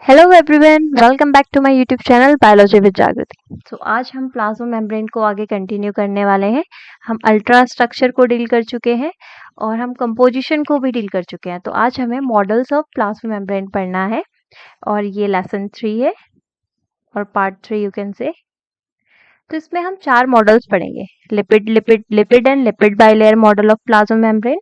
Hello everyone, welcome back to my YouTube channel biology with Jagriti. तो आज हम plasma membrane को आगे कंटिन्यू करने वाले हैं। हम अल्ट्रा स्ट्रक्चर को डील कर चुके हैं और हम कंपोजिशन को भी डील कर चुके हैं। तो आज हमें मॉडल्स ऑफ प्लाज्मा मेम्ब्रेन पढ़ना है और ये लेसन 3 है और पार्ट 3 यू कैन से। तो इसमें हम 4 मॉडल्स पढ़ेंगे। Lipid and lipid bilayer model of plasma membrane,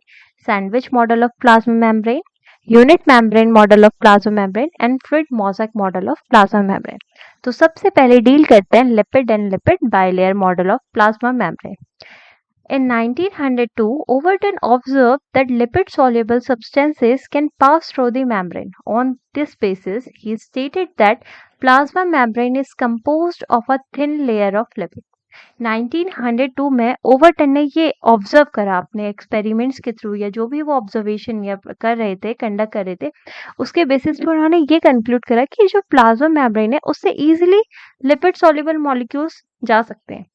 sandwich model of plasma membrane, unit membrane model of plasma membrane and fluid mosaic model of plasma membrane. तो सबसे पहले deal करते हैं lipid and lipid bilayer model of plasma membrane. In 1902, Overton observed that lipid-soluble substances can pass through the membrane. On this basis, he stated that plasma membrane is composed of a thin layer of lipid. 1902 में Overton ने ये observe करा अपने experiments के through या जो भी वो ऑब्जर्वेशन या कर रहे थे कंडक्ट कर रहे थे उसके बेसिस पर उन्होंने ये कंक्लूड करा कि जो प्लाज्मा मेम्ब्रेन है उससे इजीली लिपिड सॉल्युबल मॉलिक्यूल्स जा सकते हैं,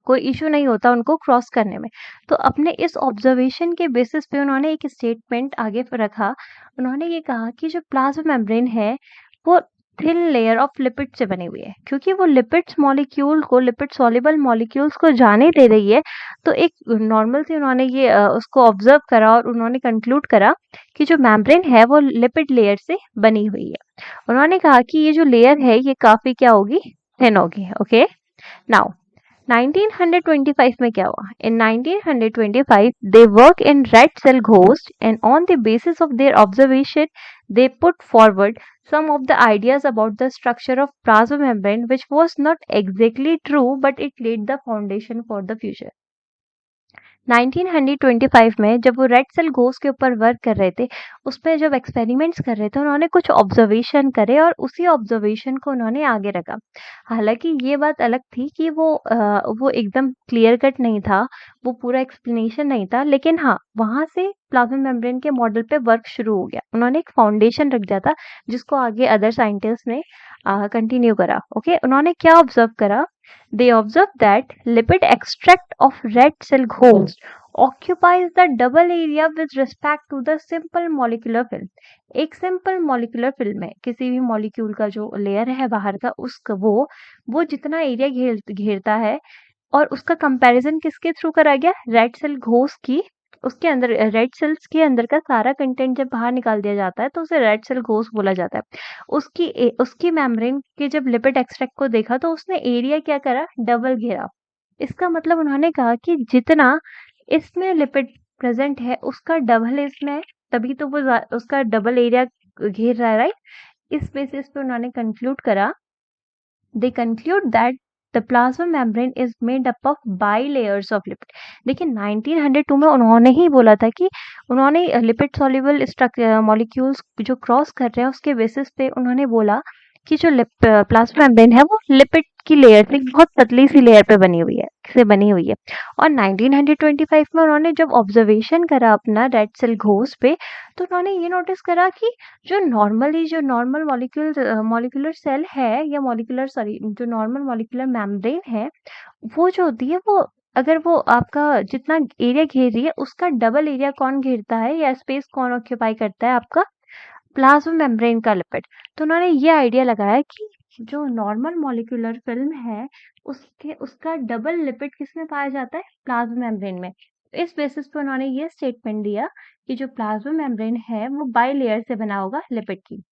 कोई इशू नहीं होता उनको क्रॉस करने में। तो अपने इस ऑब्जर्वेशन के बेसिस पे उन्होंने एक स्टेटमेंट आगे रखा। उन्होंने ये कहा कि जो प्लाज्मा मेम्ब्रेन है वो थिन लेयर ऑफ लिपिड से बनी हुई है, क्योंकि वो लिपिड्स मॉलिक्यूल को लिपिड सॉल्युबल मॉलिक्यूल्स को जाने दे रही है। तो एक नॉर्मल से उन्होंने ये उसको ऑब्जर्व करा और उन्होंने कंक्लूड करा कि जो मेम्ब्रेन है वो लिपिड लेयर से बनी हुई है। उन्होंने कहा कि ये जो लेयर है ये काफी क्या होगी, थिन होगी। ओके, नाउ 1925 में क्या हुआ? In 1925, they work in red cell ghost, and on the basis of their observation, they put forward some of the ideas about the structure of plasma membrane, which was not exactly true, but it laid the foundation for the future. 1925 में जब वो red cell ghost के ऊपर work कर रहे थे, उसमें जब एक्सपेरिमेंट्स कर रहे थे उन्होंने कुछ ऑब्जर्वेशन करे और उसी ऑब्जर्वेशन को उन्होंने आगे रखा। हालांकि ये बात अलग थी कि वो एकदम क्लियर कट नहीं था, वो पूरा एक्सप्लेनेशन नहीं था, लेकिन हाँ वहां से प्लाज्मा मेम्ब्रेन के मॉडल पे वर्क शुरू हो गया। उन्होंने एक फाउंडेशन रख दिया था जिसको आगे अदर साइंटिस्ट ने कंटिन्यू करा। ओके, उन्होंने क्या ऑब्जर्व करा? They observe that lipid extract of red cell host occupies the double area with respect to the simple molecular film. एक सिंपल मॉलिक्यूलर फिल्म है, किसी भी मॉलिक्यूल का जो लेयर है बाहर का उसका वो जितना एरिया घेरता है और उसका कंपैरिजन किसके थ्रू करा गया? रेड सेल घोस्ट की। उसके अंदर रेड सेल्स के अंदर का सारा कंटेंट जब बाहर निकाल दिया जाता है तो उसे रेड सेल घोस्ट बोला जाता है। उसकी मेम्ब्रेन के जब लिपिड एक्सट्रैक्ट को देखा तो उसने एरिया क्या करा? डबल घेरा। इसका मतलब उन्होंने कहा कि जितना इसमें लिपिड प्रेजेंट है उसका डबल इसमें है, तभी तो उसका डबल एरिया घेर रहा है, राइट? इस बेसिस पे उन्होंने कंक्लूड करा, they conclude that the plasma membrane is made up of bilayers of lipid. देखिए 1902 में उन्होंने ही बोला था कि उन्होंने लिपिड सॉल्युबल मॉलिक्यूल्स जो क्रॉस कर रहे हैं उसके बेसिस पे उन्होंने बोला कि जो प्लाज्मा मेम्ब्रेन है वो लिपिड की लेयर से बहुत पतली सी लेयर पे बनी हुई है। और 1925 में उन्होंने जब ऑब्जर्वेशन करा अपना रेड सेल घोस्ट पे तो उन्होंने ये नोटिस करा कि जो नॉर्मल मॉलिक्यूलर सेल है या जो नॉर्मल मॉलिक्यूलर मेम्ब्रेन है वो जो होती है वो अगर वो आपका जितना एरिया घेर रही है उसका डबल एरिया कौन घेरता है या स्पेस कौन ऑक्यूपाई करता है? आपका प्लाज्मा मेम्ब्रेन का लिपिड। तो उन्होंने ये आइडिया लगाया कि जो नॉर्मल मॉलिक्यूलर फिल्म है उसके उसका डबल लिपिड किसमें पाया जाता है? प्लाज्मा मेम्ब्रेन में। इस बेसिस पे उन्होंने ये स्टेटमेंट दिया कि जो प्लाज्मा मेम्ब्रेन है वो बाई लेयर से बना होगा लिपिड की।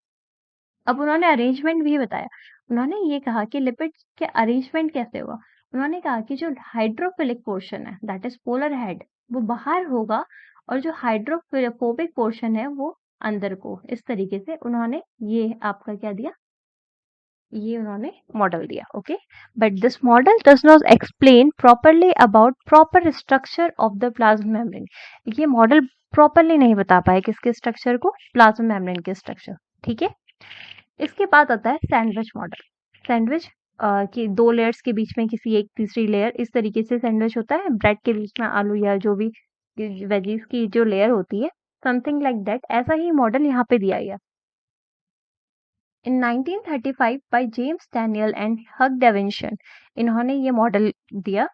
अब उन्होंने अरेंजमेंट भी बताया। उन्होंने ये कहा कि लिपिड के अरेंजमेंट कैसे होगा? उन्होंने कहा कि जो हाइड्रोफिलिक पोर्शन है दैट इज पोलर हेड वो बाहर होगा और जो हाइड्रोफोबिक पोर्शन है वो अंदर को। इस तरीके से उन्होंने ये आपका क्या दिया, ये उन्होंने मॉडल दिया। Okay, but this model does not explain properly about proper structure of the plasma membrane. ये मॉडल प्रॉपरली नहीं बता पाए किसके स्ट्रक्चर को? प्लाज्मा मेम्ब्रेन के स्ट्रक्चर। ठीक है, इसके बाद आता है सैंडविच मॉडल। सैंडविच की दो लेयर्स के बीच में किसी एक तीसरी लेयर, इस तरीके से सैंडविच होता है। ब्रेड के बीच में आलू या जो भी वेजीज की जो लेयर होती है, समथिंग लाइक दैट, ऐसा ही मॉडल यहाँ पे दिया गया। In 1935 by James Danielli and Hugh Davson इन्होंने ये मॉडल दिया।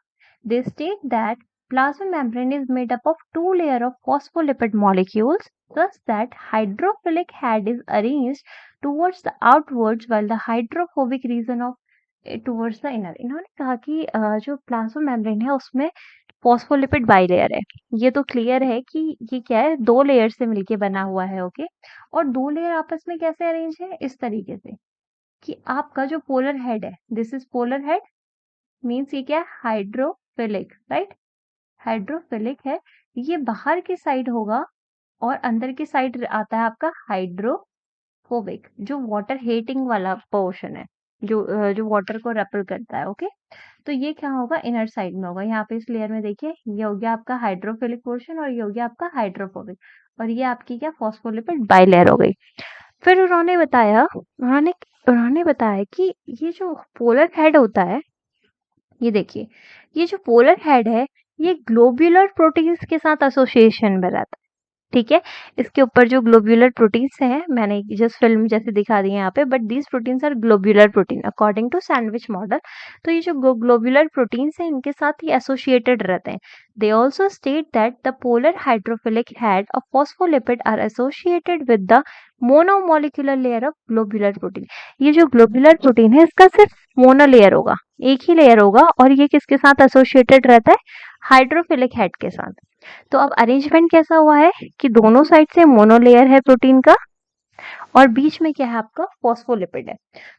They state that plasma membrane is made up of two layers of phospholipid molecules, thus that hydrophilic head is arranged towards the outwards while the hydrophobic region of towards the inner। इन्होंने कहा कि जो plasma membrane है उसमें phospholipid bilayer है। ये तो clear है कि ये क्या है, दो लेयर से मिलके बना हुआ है। ओके, और दो लेयर आपस में कैसे अरेंज है, इस तरीके से कि आपका जो पोलर हेड है, this is polar head, means ये क्या है, हाइड्रोफिलिक, राइट, हाइड्रोफिलिक है। ये बाहर की साइड होगा और अंदर की साइड आता है आपका हाइड्रोफोबिक, जो वाटर हेटिंग वाला पोर्शन है, जो वाटर को रेपल करता है। ओके, तो ये क्या होगा, इनर साइड में होगा। यहाँ पे इस लेयर में देखिए, ये हो गया आपका हाइड्रोफिलिक पोर्शन और ये हो गया आपका हाइड्रोफोबिक, और ये आपकी क्या, फॉस्फोलिपिड बाइलेयर हो गई। फिर उन्होंने बताया कि ये जो पोलर हेड होता है, ये देखिए, ये जो पोलर हेड है ये ग्लोब्यूलर प्रोटीन्स के साथ एसोसिएशन में रहता है। ठीक है, इसके ऊपर जो ग्लोब्यूलर प्रोटीन्स हैं, मैंने जस्ट फिल्म जैसे दिखा दी है यहाँ पे, but these proteins are globular protein according to sandwich model. तो ये जो ग्लोब्यूलर प्रोटीन्स हैं इनके साथ ही एसोसिएटेड रहते हैं। They also state that the polar hydrophilic head of phospholipid are associated with the monomolecular layer of globular protein. ये जो ग्लोब्यूलर प्रोटीन है इसका सिर्फ मोनो लेयर होगा, एक ही लेयर होगा, और ये किसके साथ एसोसिएटेड रहता है, हाइड्रोफिलिक हेड के साथ। तो अब अरेंजमेंट कैसा हुआ है कि दोनों साइड से मोनोलेयर है प्रोटीन का और बीच में क्या है आपका, फॉस्फोलिपिड है।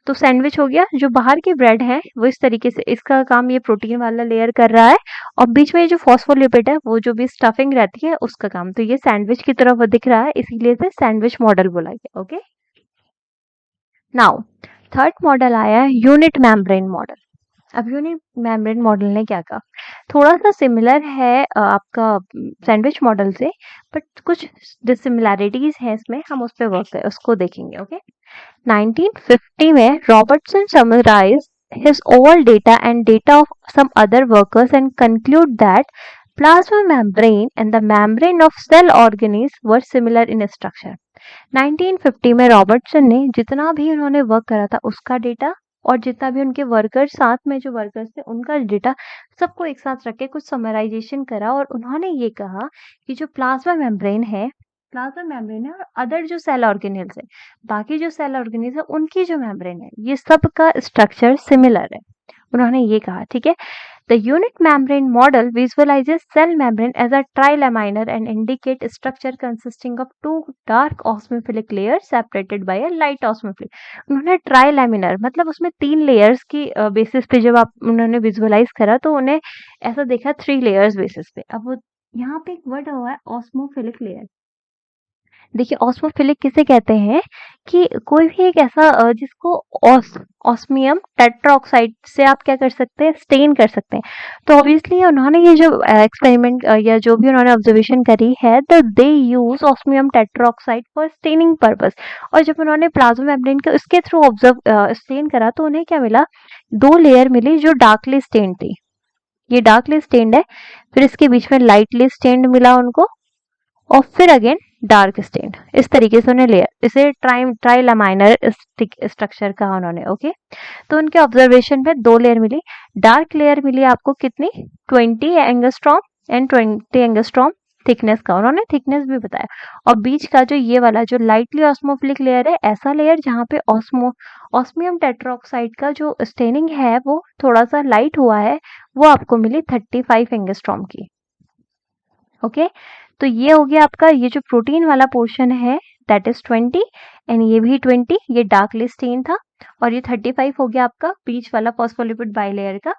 तो सैंडविच हो गया, जो बाहर की ब्रेड है वो इस तरीके से, इसका काम ये प्रोटीन वाला लेयर कर रहा है, और बीच में जो फॉस्फोलिपिड है वो जो भी स्टफिंग रहती है उसका काम। तो ये सैंडविच की तरफ दिख रहा है, इसीलिए से सैंडविच मॉडल बोला गया। ओके, नाउ थर्ड मॉडल आया है यूनिट मेम्ब्रेन मॉडल। अब यूनिट मेम्ब्रेन मॉडल ने क्या कहा, थोड़ा सा सिमिलर है आपका सैंडविच मॉडल से, बट कुछ डिसिमिलैरिटीज है इसमें, हम उस पर वर्क करें, उसको देखेंगे। ओके, 1950 में Robertson summarise his all data and data of some other workers and conclude that plasma membrane and the membrane of cell organisms were similar in structure। 1950 में रॉबर्टसन ने जितना भी उन्होंने वर्क करा था उसका डेटा और जितना भी उनके वर्कर्स, साथ में जो वर्कर्स थे उनका डेटा, सबको एक साथ रख के कुछ समराइजेशन करा, और उन्होंने ये कहा कि जो प्लाज्मा मेम्ब्रेन है और अदर जो सेल ऑर्गेनेल्स है, बाकी जो सेल ऑर्गेनेल्स है उनकी जो मेम्ब्रेन है, ये सब का स्ट्रक्चर सिमिलर है, उन्होंने ये कहा। ठीक है, the unit membrane model visualizes cell membrane as a trilaminar and indicate structure consisting of two dark osmophilic layers separated by a light osmophilic। उन्होंने ट्राइलैमिनर मतलब उसमें 3 लेयर्स की बेसिस पे जब आप उन्होंने विजुअलाइज करा तो उन्हें ऐसा देखा 3 लेयर्स बेसिस पे। अब वो यहाँ पे एक वर्ड हुआ है ऑस्मोफिलिक लेयर। देखिए, ऑस्मोफिलिक किसे कहते हैं कि कोई भी एक ऐसा जिसको ऑस्मियम टेट्राऑक्साइड से आप क्या कर सकते हैं, स्टेन कर सकते हैं। तो ऑब्वियसली उन्होंने ये जो एक्सपेरिमेंट या जो भी उन्होंने ऑब्जर्वेशन करी है, तो they use osmium tetroxide for staining purpose. और जब उन्होंने प्लाज्मा मेम्ब्रेन के उसके थ्रू ऑब्जर्व स्टेन करा तो उन्हें क्या मिला, 2 लेयर मिली जो डार्कली स्टेन्ड थी। ये डार्कली स्टेन्ड है, फिर इसके बीच में लाइटली स्टेन्ड मिला उनको, और फिर अगेन डार्क स्टेन। इस तरीके से उन्हें लेयर, इसे ट्राइलमाइनर स्ट्रक्चर कहा उन्होंने। ओके, तो उनके ऑब्जर्वेशन में 2 लेयर मिली। डार्क लेयर मिली आपको कितनी, 20 एंगस्ट्रॉम एंड 20 एंगस्ट्रॉम थिकनेस का, उन्होंने थिकनेस भी बताया। और बीच का जो ये वाला जो लाइटली ऑस्मोफिलिक लेयर है, ऐसा लेयर जहाँ पे ऑस्मियम टेट्राऑक्साइड का जो स्टेनिंग है वो थोड़ा सा लाइट हुआ है, वो आपको मिली 35 एंगस्ट्रॉम की। ओके, तो ये हो गया आपका, ये जो प्रोटीन वाला पोर्शन है दैट इज 20 एंड ये भी 20, ये डार्कली स्टेन था, और ये 35 हो गया आपका बीच वाला फॉस्फोलिपिड बाइलेयर का।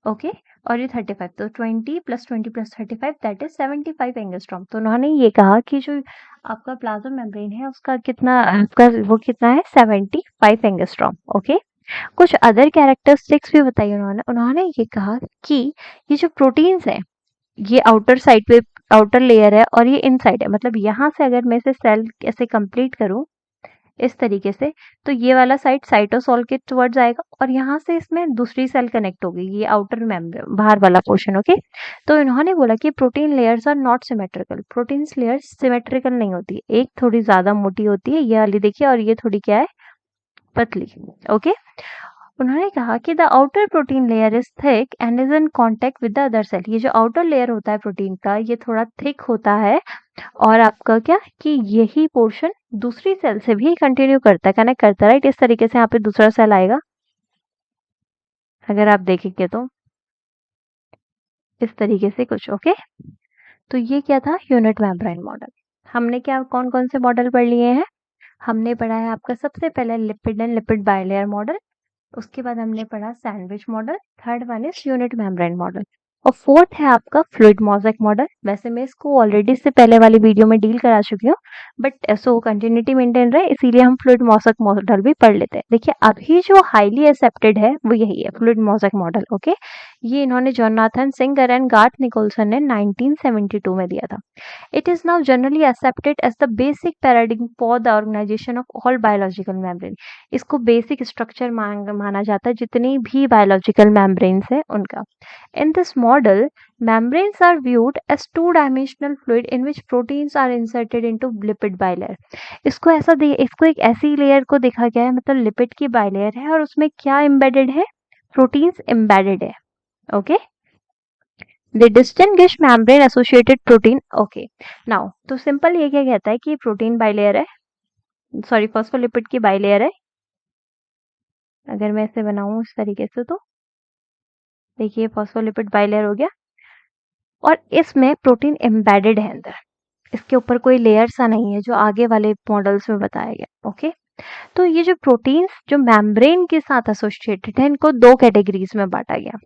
ओके, और ये 35, तो 20 + 20 + 35 दैट इज 75 एंगस्ट्रॉम। तो उन्होंने ये कहा कि जो आपका प्लाज्मा मेम्ब्रेन है उसका कितना, आपका वो कितना है, 75 एंगस्ट्रॉम। ओके, कुछ अदर कैरेक्टरिस्टिक्स भी बताई उन्होंने ये कहा कि ये जो प्रोटीन्स है ये आउटर साइड पे आउटर लेयर है और ये इनसाइड है, मतलब यहाँ से अगर मैं इसे सेल ऐसे कंप्लीट करूँ इस तरीके से, तो ये वाला साइड साइटोसोल के टुवर्ड्स आएगा और यहाँ से इसमें दूसरी सेल कनेक्ट होगी, ये आउटर मेम्ब्रेन बाहर वाला पोर्शन। ओके, तो इन्होंने बोला कि protein layers are not symmetrical, protein layers symmetrical नहीं होती, एक थोड़ी ज्यादा मोटी होती है ये वाली देखिए, और ये थोड़ी क्या है, पतली। ओके, उन्होंने कहा कि the outer protein layer is thick and is in contact with the other cell. ये जो आउटर लेयर होता है प्रोटीन का, ये थोड़ा थिक होता है और आपका क्या कि यही पोर्शन दूसरी सेल से भी कंटिन्यू करता है, कनेक्ट करता है, राइट। इस तरीके से यहाँ पे दूसरा सेल आएगा, अगर आप देखेंगे तो इस तरीके से कुछ। ओके, तो ये क्या था, यूनिट मेम्ब्रेन मॉडल। हमने क्या कौन कौन से मॉडल पढ़ लिए हैं? हमने पढ़ा है आपका सबसे पहले lipid and lipid bilayer model, उसके बाद हमने पढ़ा sandwich model, third one is unit membrane model, और फोर्थ है आपका फ्लूइड मोज़ेक मॉडल। वैसे मैं इसको ऑलरेडी इससे पहले वाली वीडियो में डील करा चुकी हूँ, बट सो कंटिन्यूटी मेंटेन रहे इसीलिए हम फ्लूइड मोज़ेक मॉडल भी पढ़ लेते हैं। देखिए अभी जो हाईली एक्सेप्टेड है वो यही है, फ्लूइड मोज़ेक मॉडल। ओके, ये इन्होंने Jonathan Singer and Garth Nicolson ने 1972 में दिया था। It is now generally accepted as the basic paradigm for the organization of all biological membrane। इसको बेसिक स्ट्रक्चर माना जाता है जितनी भी बायोलॉजिकल मेम्ब्रेन्स है उनका। In this model, membranes are viewed as two-dimensional fluid in which proteins are inserted into lipid bilayer। इसको एक ऐसी लेयर को देखा गया है, मतलब लिपिड की बाइलेयर है और उसमें क्या एम्बेडेड है, प्रोटीन्स एम्बेडेड है। Okay, The distinguish membrane associated protein। Okay, now तो सिंपल ये क्या कहता है कि प्रोटीन बाइलेयर है, सॉरी फॉस्फोलिपिड की बाइलेयर है। अगर मैं इसे बनाऊं इस तरीके से तो देखिए फॉस्फोलिपिड बाइलेयर हो गया और इसमें प्रोटीन एम्बेडेड है अंदर, इसके ऊपर कोई लेयर सा नहीं है जो आगे वाले मॉडल्स में बताया गया। ओके, तो ये जो प्रोटीन्स जो मेम्ब्रेन के साथ एसोसिएटेड है इनको दो कैटेगरीज में बांटा गया।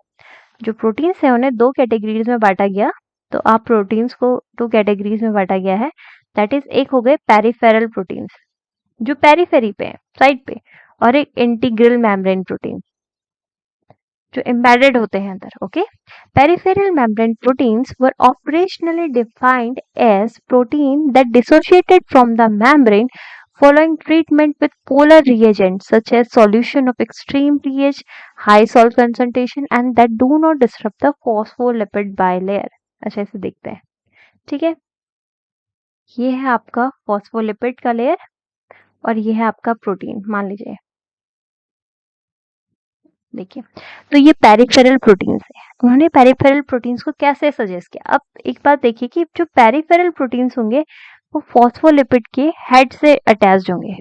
जो प्रोटीन्स है उन्हें दो कैटेगरीज में बांटा गया। तो आप प्रोटीन्स को दो कैटेगरीज में बांटा गया है, दैट इज एक हो गए पेरिफेरल प्रोटीन्स जो पेरिफेरी पे है, साइड पे, और एक इंटीग्रल मेम्ब्रेन प्रोटीन जो एम्बेडेड होते हैं अंदर। Okay, peripheral membrane proteins were operationally defined as protein that dissociated from the membrane following treatment with polar reagents such as solution of extreme pH, high salt concentration and that do not disrupt the phospholipid bilayer। अच्छा इसे देखते हैं, ठीक है। ये है आपका phospholipid का लेयर और ये है आपका प्रोटीन, मान लीजिए। देखिए तो ये पेरिफेरल प्रोटीन्स है, उन्होंने पेरिफेरल प्रोटीन्स को कैसे सजेस्ट किया। अब एक बात देखिए कि जो पेरिफेरल प्रोटीन्स होंगे वो फॉस्फोलिपिड के हेड से अटैच्ड होंगे।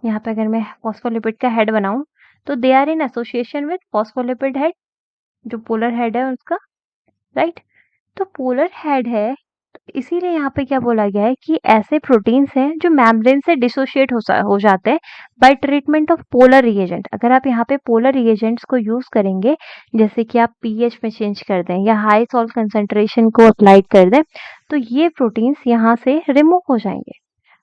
यहाँ पे अगर मैं फॉस्फोलिपिड का हेड बनाऊं तो they are in association with phospholipid head, जो पोलर हेड है उसका, राइट। तो पोलर हेड है, तो इसीलिए यहाँ पे क्या बोला गया है कि ऐसे प्रोटीन्स हैं जो मेम्ब्रेन से डिसोशिएट हो जाते हैं bye treatment of polar reagent. अगर आप यहाँ पे पोलर रिएजेंट्स को यूज करेंगे, जैसे कि आप पीएच में चेंज कर दें या हाई सॉल्ट कंसंट्रेशन को अप्लाई कर दें, तो ये प्रोटीन्स यहाँ से रिमूव हो जाएंगे।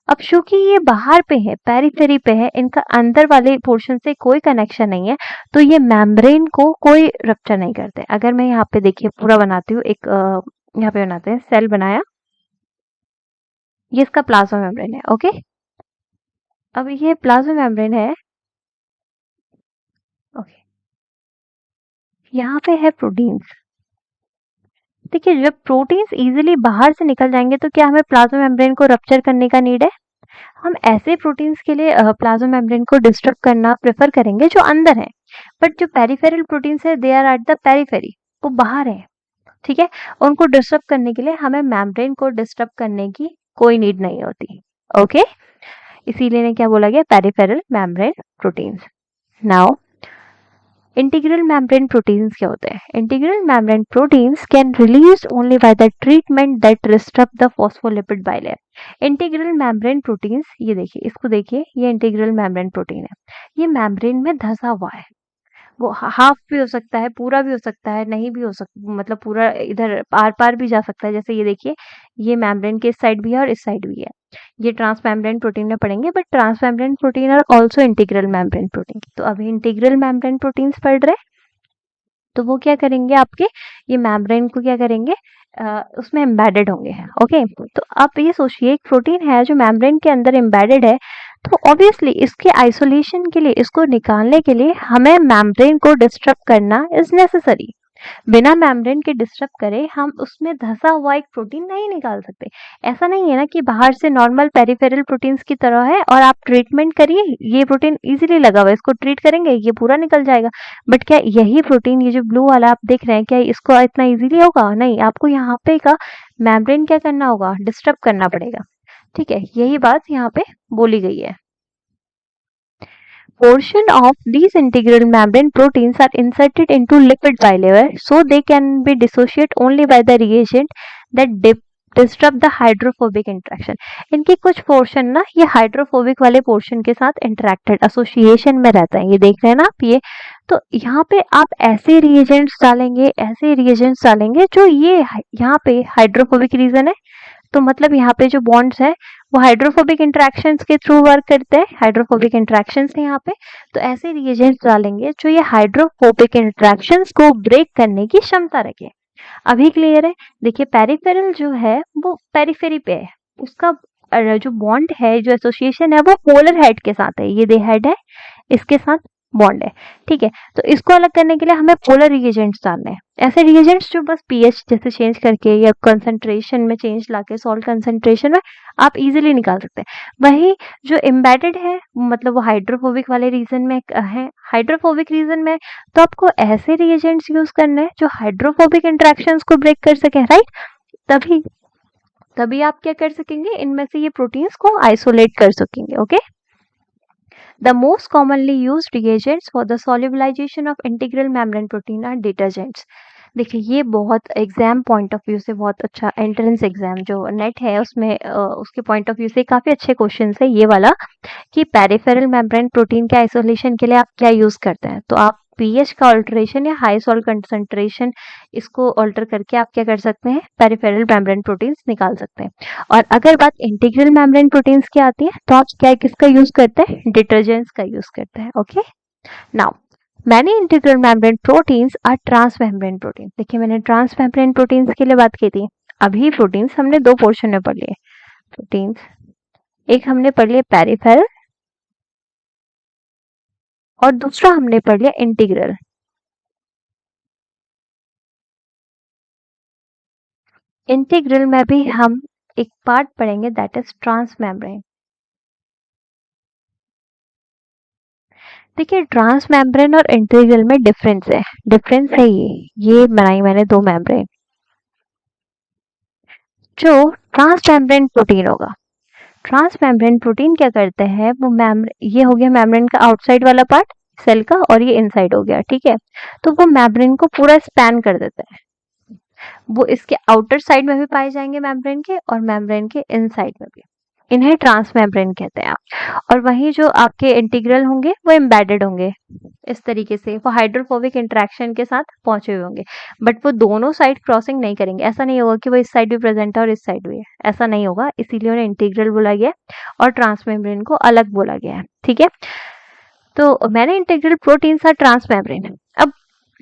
अब चूंकि ये बाहर पे है, पेरिफेरी पे है, इनका अंदर वाले पोर्शन से कोई कनेक्शन नहीं है, तो ये मेम्ब्रेन को कोई रप्चर नहीं करते। अगर मैं यहाँ पे देखिए पूरा बनाती हूँ, एक यहाँ पे बनाते हैं, सेल बनाया, ये इसका प्लाज्मा मेम्ब्रेन है। ओके, अब ये प्लाज्मा मेम्ब्रेन है। ओके, यहाँ पे है प्रोटीन्स। देखिए जब प्रोटीन्स इजीली बाहर से निकल जाएंगे तो क्या हमें प्लाज्मा मेम्ब्रेन को रप्चर करने का नीड है? हम ऐसे प्रोटीन्स के लिए प्लाज्मा मेम्ब्रेन को डिस्टर्ब करना प्रेफर करेंगे जो अंदर है, बट जो पेरिफेरल प्रोटीन्स है they are at the periphery, वो बाहर है, ठीक है। उनको डिस्टर्ब करने के लिए हमें मेम्ब्रेन को डिस्टर्ब करने की कोई नीड नहीं होती। ओके, इसीलिए ने क्या बोला गया, peripheral membrane proteins. Now integral membrane proteins क्या होते हैं? Integral membrane proteins can release only by the treatment that disturb the phospholipid bilayer. Integral membrane proteins, ये देखिए, इसको देखिए, ये इंटीग्रल मेम्ब्रेन प्रोटीन है, ये मेम्ब्रेन में धंसा हुआ है। वो हाफ भी हो सकता है, पूरा भी हो सकता है, नहीं भी हो सकता, मतलब पूरा इधर आर पार भी जा सकता है। जैसे ये देखिए, ये मेम्ब्रेन के इस साइड भी है और इस साइड भी है। ये ट्रांसमेम्ब्रेन प्रोटीन में पढ़ेंगे, but transmembrane protein are also integral membrane protein. तो अभी इंटीग्रल मेम्ब्रेन प्रोटीन्स पढ़ रहे हैं, तो वो क्या करेंगे, आपके ये मेम्ब्रेन को क्या करेंगे, उसमें एम्बेडेड होंगे। ओके, तो आप ये सोचिए एक प्रोटीन है जो मेम्ब्रेन के अंदर एम्बेडेड है, तो ऑब्वियसली इसके आइसोलेशन के लिए, इसको निकालने के लिए हमें मेम्ब्रेन को डिस्टर्ब करना इज नेसेसरी। बिना मेम्ब्रेन के डिस्टर्ब करे हम उसमें धसा हुआ एक प्रोटीन नहीं निकाल सकते। ऐसा नहीं है ना कि बाहर से नॉर्मल पेरिफेरल प्रोटीन्स की तरह है और आप ट्रीटमेंट करिए, ये प्रोटीन इजीली लगा हुआ है, इसको ट्रीट करेंगे ये पूरा निकल जाएगा। बट क्या यही प्रोटीन, ये जो ब्लू वाला आप देख रहे हैं, क्या इसको इतना इजीली होगा? नहीं, आपको यहाँ पे का मेम्ब्रेन क्या करना होगा, डिस्टर्ब करना पड़ेगा। ठीक है, यही बात यहाँ पे बोली गई है। Portion of these integral membrane proteins are inserted into lipid bilayer so they can be dissociated only by the reagent that disrupt the hydrophobic interaction. इनके कुछ पोर्शन ना ये हाइड्रोफोबिक वाले पोर्शन के साथ इंटरेक्टेड एसोसिएशन में रहता है, ये देख रहे हैं ना आप ये। तो यहाँ पे आप ऐसे रिएजेंट्स डालेंगे जो ये यहाँ पे हाइड्रोफोबिक रीजन है, तो मतलब यहाँ पे जो बॉन्ड्स है वो हाइड्रोफोबिक इंटरेक्शंस के थ्रू वर्क करते हैं, हाइड्रोफोबिक इंटरेक्शंस है यहाँ पे। तो ऐसे रिएजेंट्स डालेंगे जो ये हाइड्रोफोबिक इंटरेक्शंस को ब्रेक करने की क्षमता रखे। अभी क्लियर है? देखिए पेरिफेरल जो है वो पेरिफेरी पे है, उसका जो बॉन्ड है, जो एसोसिएशन है वो पोलर हेड के साथ है, ये दे हेड है, इसके साथ बॉन्ड है। ठीक है, तो इसको अलग करने के लिए हमें पोलर रिएजेंट्स डालने हैं, ऐसे रिएजेंट्स जो बस पीएच जैसे चेंज करके या कंसंट्रेशन में चेंज लाके सॉल्ट कंसंट्रेशन में आप इजीली निकाल सकते हैं। वही जो एम्बेडेड है मतलब वो हाइड्रोफोबिक वाले रीजन में है, हाइड्रोफोबिक रीजन में, तो आपको ऐसे रिएजेंट्स यूज करने हैं जो हाइड्रोफोबिक इंटरेक्शंस को ब्रेक कर सके, राइट? तभी तभी आप क्या कर सकेंगे, इनमें से ये प्रोटीन्स को आइसोलेट कर सकेंगे। Okay, The most commonly used reagents for the solubilization of integral membrane protein are detergents. देखिए ये बहुत एग्जाम पॉइंट ऑफ व्यू से बहुत अच्छा, एंट्रेंस एग्जाम जो नेट है उसमें उसके पॉइंट ऑफ व्यू से काफी अच्छे क्वेश्चन है ये वाला, कि पेरिफेरल मेम्ब्रेन प्रोटीन के आइसोलेशन के लिए आप क्या यूज करते हैं। तो आप पीएच का ऑल्टरेशन या हाई सॉल्ट कंसंट्रेशन इसको ऑल्टर करके आप क्या कर सकते हैं, पेरिफेरल मेम्ब्रेन प्रोटीन्स निकाल सकते हैं। और अगर बात इंटीग्रल मेम्ब्रेन प्रोटीन्स की आती है तो आप क्या किसका यूज करते हैं, डिटर्जेंट्स का यूज करते हैं। Okay, now many integral membrane proteins are transmembrane protein. देखिए मैंने ट्रांसमेम्ब्रेन प्रोटीन्स के लिए बात की थी। अभी प्रोटीन्स हमने दो पोर्शन में पढ़ लिए प्रोटीन्स, एक हमने पढ़ लिया पेरिफेरल और दूसरा हमने पढ़ लिया इंटीग्रल। इंटीग्रल में भी हम एक पार्ट पढ़ेंगे दैट इज ट्रांसमेम्ब्रेन। देखिए ट्रांसमेम्ब्रेन और इंटीग्रल में डिफरेंस है ये बनाई मैंने दो मेम्ब्रेन। जो ट्रांसमेम्ब्रेन प्रोटीन होगा, ट्रांसमेम्ब्रेन प्रोटीन क्या करते हैं, वो ये हो गया मेम्ब्रेन का आउटसाइड वाला पार्ट सेल का, और ये इनसाइड हो गया। ठीक है, तो वो मेम्ब्रेन को पूरा स्पैन कर देता है, वो इसके आउटर साइड में भी पाए जाएंगे मेम्ब्रेन के और मेम्ब्रेन के इनसाइड में भी, इन्हें ट्रांसमेम्ब्रेन कहते हैं आप। और वहीं जो आपके इंटीग्रल होंगे वो एम्बेडेड होंगे इस तरीके से, वो हाइड्रोफोबिक इंटरेक्शन के साथ पहुंचे हुए होंगे, बट वो दोनों साइड क्रॉसिंग नहीं करेंगे। ऐसा नहीं होगा कि वो इस साइड भी प्रेजेंट है और इस साइड भी है, ऐसा नहीं होगा, इसीलिए उन्हें इंटीग्रल बोला गया और ट्रांसमेम्ब्रेन को अलग बोला गया है। ठीक है, तो मैंने इंटीग्रल प्रोटीन्स आर ट्रांसमेम्ब्रेन। अब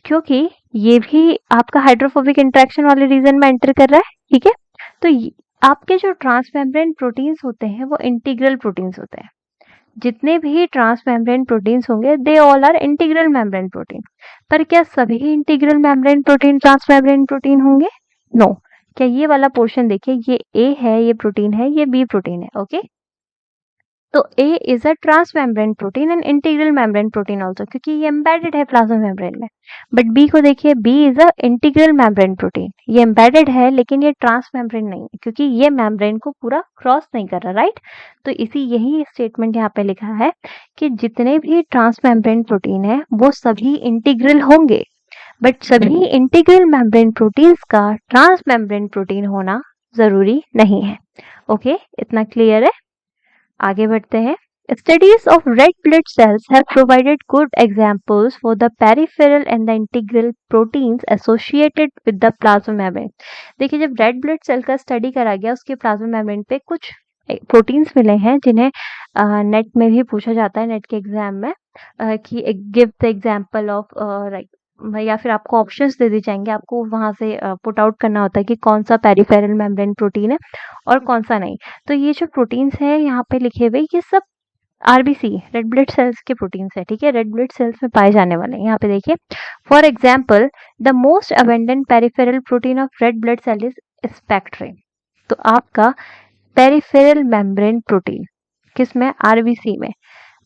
क्योंकि ये भी आपका हाइड्रोफोबिक इंटरेक्शन वाले रीजन में एंटर कर रहा है, ठीक है, तो आपके जो ट्रांसमेम्ब्रेन प्रोटीन्स होते हैं वो इंटीग्रल प्रोटीन्स होते हैं। जितने भी ट्रांसमेम्ब्रेन प्रोटीन्स होंगे they all are integral membrane protein. पर क्या सभी integral membrane protein transmembrane protein होंगे? नो। क्या ये वाला पोर्शन देखिए, ये ए है, ये प्रोटीन है, ये बी प्रोटीन है। ओके, तो A is a transmembrane protein and integral membrane protein also, क्योंकि ये एम्बेडेड है प्लाज्मा मेम्ब्रेन में। बट B को देखिए, B is a integral membrane protein, ये एम्बेडेड है लेकिन ये ट्रांसमेम्ब्रेन नहीं है क्योंकि ये मेम्ब्रेन को पूरा क्रॉस नहीं कर रहा, राइट? तो इसी यही स्टेटमेंट यहाँ पे लिखा है कि जितने भी ट्रांसमेम्ब्रेन प्रोटीन है वो सभी इंटीग्रल होंगे, बट सभी इंटीग्रल मेम्ब्रेन प्रोटीन्स का ट्रांसमेम्ब्रेन प्रोटीन होना जरूरी नहीं है। ओके, इतना क्लियर है? आगे बढ़ते हैं। Studies of red blood cells have provided good examples for the peripheral and the integral proteins associated with the plasma membrane. देखिए जब रेड ब्लड सेल का स्टडी करा गया उसके प्लाज्मा मेम्ब्रेन पे कुछ प्रोटीन्स मिले हैं जिन्हें नेट में भी पूछा जाता है, नेट के एग्जाम में, कि गिव द एग्जांपल ऑफ, या फिर आपको ऑप्शंस दे दी जाएंगे, आपको वहां से पुट आउट करना होता है कि कौन सा पेरिफेरल मेम्ब्रेन प्रोटीन है और कौन सा नहीं। तो ये जो प्रोटीन्स है यहाँ पे लिखे हुए ये सब आरबीसी रेड ब्लड सेल्स के प्रोटीन्स है, ठीक है, रेड ब्लड सेल्स में पाए जाने वाले हैं। यहाँ पे देखिए, for example the most abundant peripheral protein of red blood cell is spectrin. तो आपका पेरिफेरल मेम्ब्रेन प्रोटीन किसमें, आरबीसी में,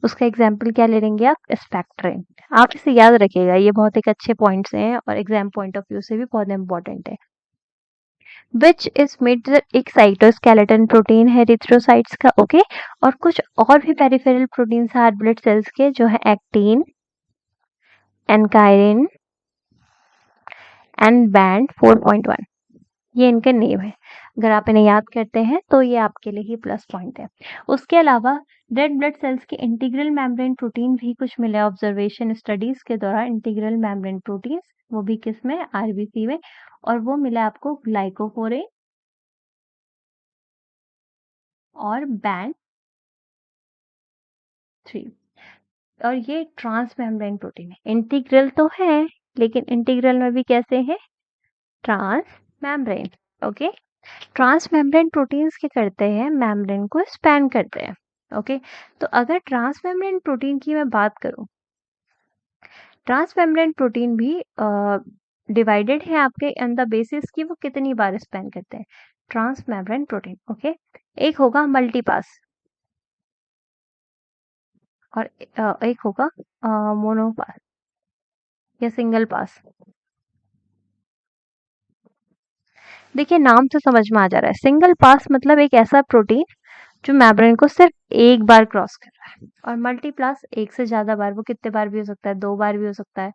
उसका एग्जाम्पल क्या ले लेंगे आप, स्पेक्ट्रिन। आप इसे याद रखिएगा, ये बहुत एक अच्छे पॉइंट्स हैं और एग्जाम पॉइंट ऑफ व्यू से भी बहुत इंपॉर्टेंट है। विच इज मेड, एक साइटोस्केलेटन प्रोटीन है एरिथ्रोसाइट्स का, ओके। और कुछ और भी पेरिफेरल प्रोटीन है हार्ट ब्लड सेल्स के, जो है एक्टिन, एनकाइरिन एंड बैंड 4.1, ये इनके नेम है। अगर आप इन्हें याद करते हैं तो ये आपके लिए ही प्लस पॉइंट है। उसके अलावा रेड ब्लड सेल्स के इंटीग्रल मेम्ब्रेन प्रोटीन भी कुछ मिले ऑब्जर्वेशन स्टडीज के दौरान, इंटीग्रल मेम्ब्रेन प्रोटीन, वो भी किस में, आरबीसी में, और वो मिला आपको ग्लाइकोफोरेन और बैंड 3। और ये ट्रांस मेम्ब्रेन प्रोटीन है, इंटीग्रल तो है लेकिन इंटीग्रल में भी कैसे है, transmembrane, okay. Transmembrane proteins क्या करते हैं, मेम्ब्रेन को स्पैन करते हैं, ओके। तो अगर ट्रांस मेम्ब्रेन प्रोटीन की मैं बात करूं, ट्रांस मेम्ब्रेन प्रोटीन भी डिवाइडेड है आपके ऑन द बेसिस की वो कितनी बार स्पैन करते हैं, ट्रांस मेम्ब्रेन प्रोटीन, ओके। एक होगा मल्टीपास और एक होगा मोनोपास या सिंगल पास। देखिए नाम से समझ में आ जा रहा है, सिंगल पास मतलब एक ऐसा प्रोटीन जो मेम्ब्रेन को सिर्फ एक बार क्रॉस कर रहा है, और मल्टीप्लास एक से ज्यादा बार, वो कितने बार भी हो सकता है, 2 बार भी हो सकता है,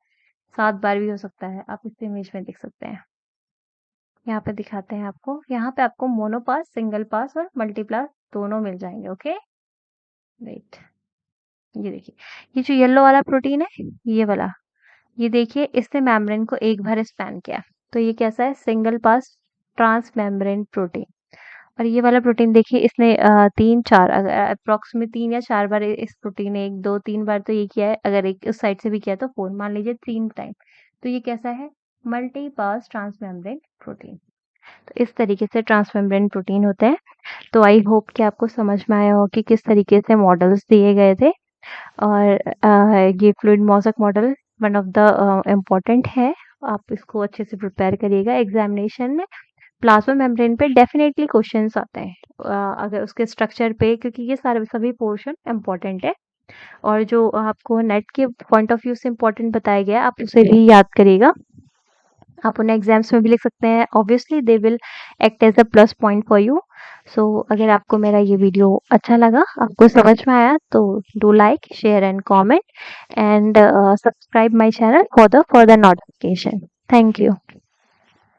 7 बार भी हो सकता है। आप इस इमेज में देख सकते हैं, यहाँ पे दिखाते हैं आपको, यहाँ पे आपको मोनोपास, सिंगल पास और मल्टीप्लास दोनों मिल जाएंगे, ओके। वेट, ये देखिए, ये जो येलो वाला प्रोटीन है, ये वाला, ये देखिए इसने मेम्ब्रेन को एक बार स्पैन किया, तो ये कैसा है, single pass transmembrane protein. और ये वाला प्रोटीन देखिए, इसने 3-4 अप्रोक्सीमेट 3 या 4 बार इस प्रोटीन ने 1-2-3 बार तो ये किया है, अगर एक उस साइड से भी किया तो 4, मान लीजिए 3 टाइम। तो ये कैसा है, मल्टी पास ट्रांसमेम्ब्रेन प्रोटीन। तो इस तरीके से ट्रांसमेम्ब्रेन प्रोटीन होते हैं। तो आई होप कि आपको समझ में आया हो कि किस तरीके से मॉडल्स दिए गए थे। और ये fluid mosaic model one of the important है, आप इसको अच्छे से प्रिपेयर करिएगा एग्जामिनेशन में। प्लाज्मा मेम्ब्रेन पे डेफिनेटली क्वेश्चंस आते हैं अगर उसके स्ट्रक्चर पे, क्योंकि ये सारे सभी पोर्शन इम्पोर्टेंट है। और जो आपको नेट के पॉइंट ऑफ व्यू से इम्पोर्टेंट बताया गया आप उसे भी याद करिएगा, आप उन्हें एग्जाम्स में भी लिख सकते हैं, obviously they will act as a plus point for you. So अगर आपको मेरा ये वीडियो अच्छा लगा, आपको समझ में आया, तो do like, share and comment and subscribe my channel for the further notification. Thank you.